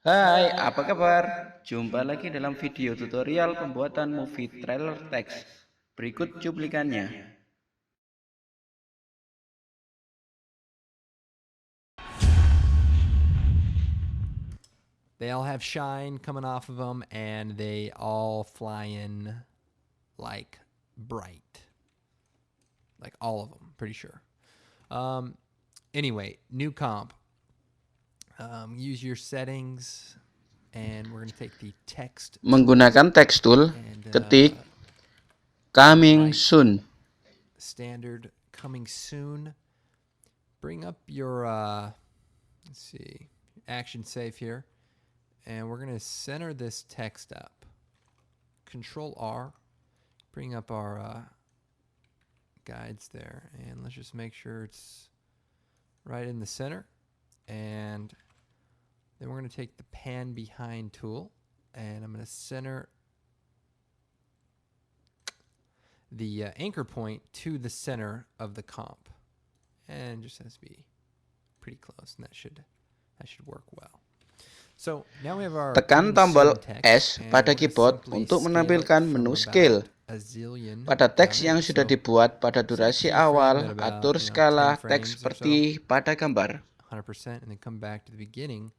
Hai, apa kabar? Jumpa lagi dalam video tutorial pembuatan movie trailer teks. Berikut cuplikannya. They all have shine coming off of them, and they all fly in like bright. Like all of them, pretty sure. Anyway, new comp. Use your settings, and we're going to take the text tool Menggunakan text tool, and ketik and coming write soon. standard coming soon. Bring up your, let's see, action safe here. And we're going to center this text up. Control R. Bring up our guides there. And let's just make sure it's right in the center. And then we're going to take the pan behind tool. And I'm going to center the anchor point to the center of the comp. And just has to be pretty close. And that should work well. So now we have our Tekan tombol S pada keyboard untuk menampilkan menu scale. Pada teks yang sudah dibuat pada durasi awal, atur skala teks seperti pada gambar. 100% and then come back to the beginning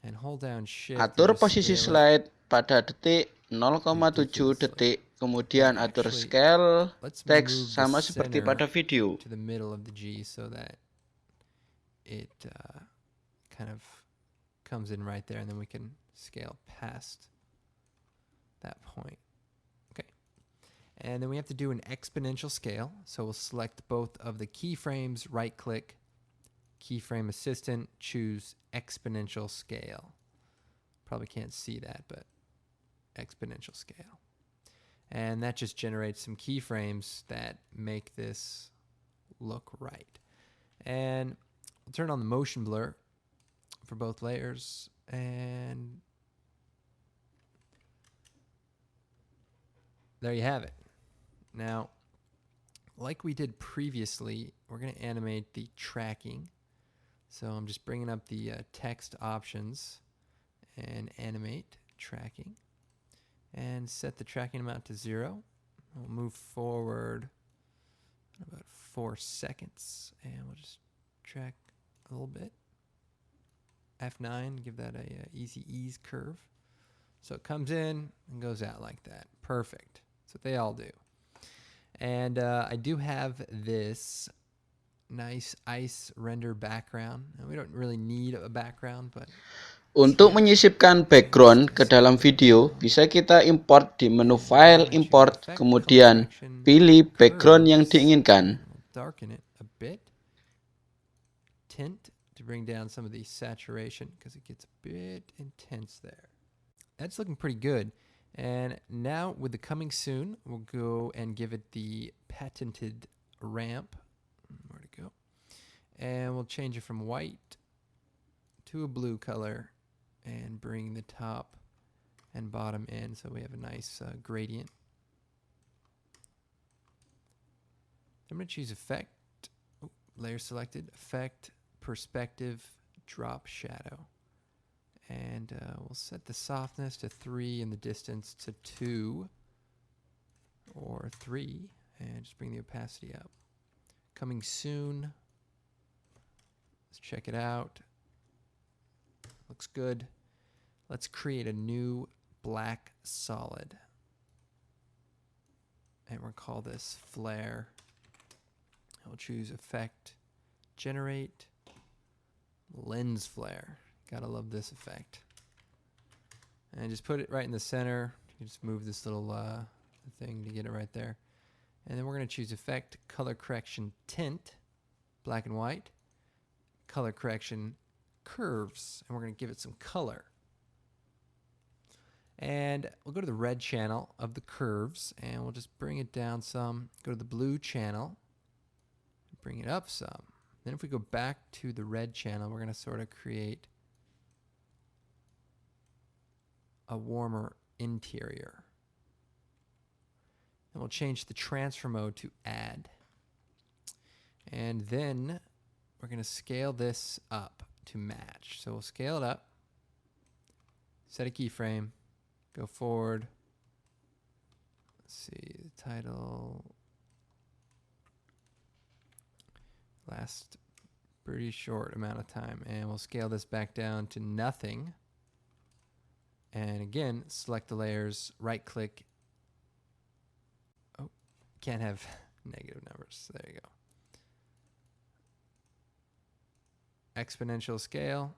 and hold down shift. Atur posisi slide pada detik 0,7 detik, kemudian atur scale teks sama seperti pada video. To the middle of the G so that it kind of comes in right there, and then we can scale past that point. Okay. And then we have to do an exponential scale. So we'll select both of the keyframes, right click, keyframe assistant, choose exponential scale. Probably can't see that, but exponential scale. And that just generates some keyframes that make this look right. And we'll turn on the motion blur for both layers, and there you have it. Now, like we did previously, we're going to animate the tracking. So I'm just bringing up the text options and animate tracking and set the tracking amount to 0. We'll move forward about 4 seconds, and we'll just track a little bit. F9, give that a easy ease curve. So it comes in and goes out like that. Perfect. That's what they all do. And I do have this nice ice render background. And we don't really need a background, but Untuk menyisipkan background ke dalam video, bisa kita import di menu File, Import, kemudian pilih background yang diinginkan. Darken it a bit. Tint to bring down some of the saturation because it gets a bit intense there. That's looking pretty good. And now with the coming soon, we'll go and give it the patented ramp. Where to go? And we'll change it from white to a blue color and bring the top and bottom in so we have a nice gradient. I'm going to choose effect, layer selected, effect, perspective, drop shadow. And we'll set the softness to 3 and the distance to 2 or 3, and just bring the opacity up. Coming soon. Let's check it out. Looks good. Let's create a new black solid. And we'll call this flare. I'll choose effect, generate, lens flare. Gotta love this effect. And just put it right in the center. You just move this little thing to get it right there. And then we're going to choose effect, color correction, tint, black and white, color correction, curves, and we're going to give it some color. And we'll go to the red channel of the curves, and we'll just bring it down some. Go to the blue channel, bring it up some. Then if we go back to the red channel, we're going to sort of create a warmer interior. And we'll change the transfer mode to add. And then we're going to scale this up to match. So we'll scale it up set a keyframe, go forward. Let's see, the title last pretty short amount of time, and we'll scale this back down to nothing. And again, select the layers, right click. Oh, can't have negative numbers. There you go. Exponential scale.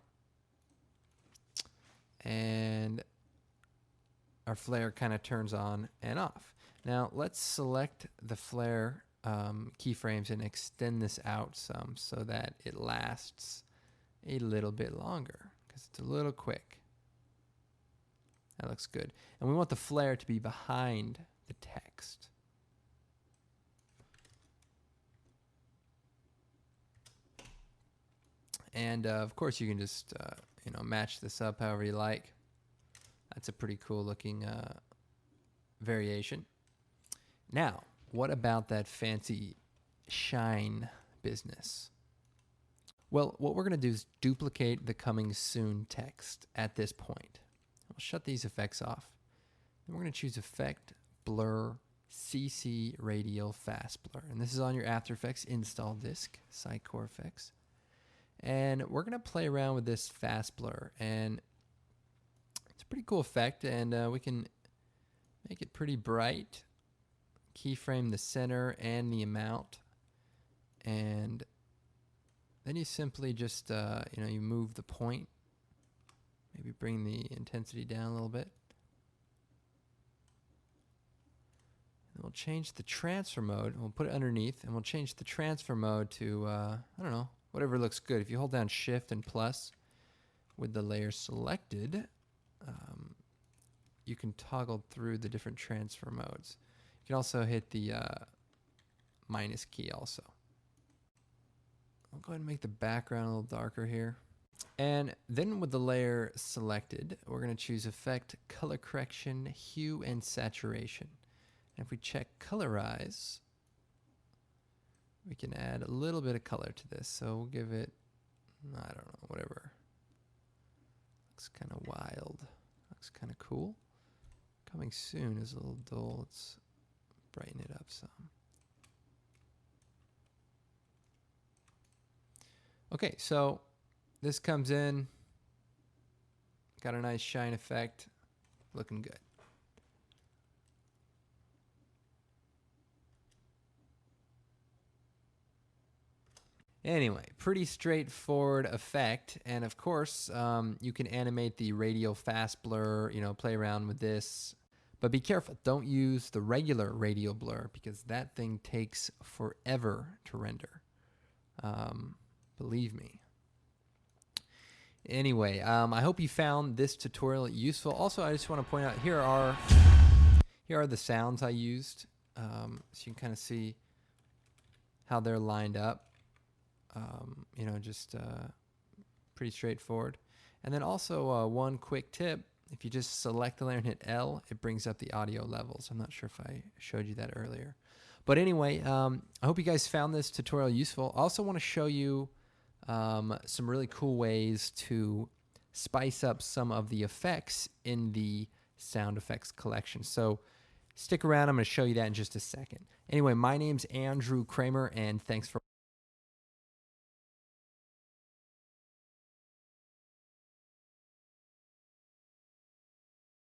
And our flare kind of turns on and off. Now let's select the flare keyframes and extend this out some so that it lasts a little bit longer because it's a little quick. That looks good. And we want the flare to be behind the text. And of course you can just match this up however you like. That's a pretty cool looking variation. Now, what about that fancy shine business? Well, what we're going to do is duplicate the coming soon text at this point. We'll shut these effects off. Then we're going to choose Effect, Blur, CC Radial Fast Blur. And this is on your After Effects install disk, Sitecore Effects. And we're going to play around with this fast blur. And it's a pretty cool effect. And we can make it pretty bright. Keyframe the center and the amount. And then you simply just, you move the point. Maybe bring the intensity down a little bit. And we'll change the transfer mode. We'll put it underneath. And we'll change the transfer mode to, I don't know, whatever looks good. If you hold down Shift and plus with the layer selected, you can toggle through the different transfer modes. You can also hit the minus key also. I'll go ahead and make the background a little darker here. And then with the layer selected, we're going to choose Effect, Color Correction, Hue, and Saturation. And if we check Colorize, we can add a little bit of color to this. So we'll give it, I don't know, whatever. Looks kind of wild. Looks kind of cool. Coming soon is a little dull. Let's brighten it up some. Okay, so this comes in. Got a nice shine effect. Looking good. Anyway, pretty straightforward effect, and of course, you can animate the radial fast blur, play around with this, but be careful, don't use the regular radial blur because that thing takes forever to render. Believe me. Anyway, I hope you found this tutorial useful. Also, I just want to point out, here are the sounds I used, so you can kind of see how they're lined up. Pretty straightforward. And then also one quick tip, if you just select the layer and hit L, it brings up the audio levels. I'm not sure if I showed you that earlier. But anyway, I hope you guys found this tutorial useful. I also want to show you some really cool ways to spice up some of the effects in the sound effects collection. So stick around, I'm going to show you that in just a second. Anyway, my name's Andrew Kramer, and thanks for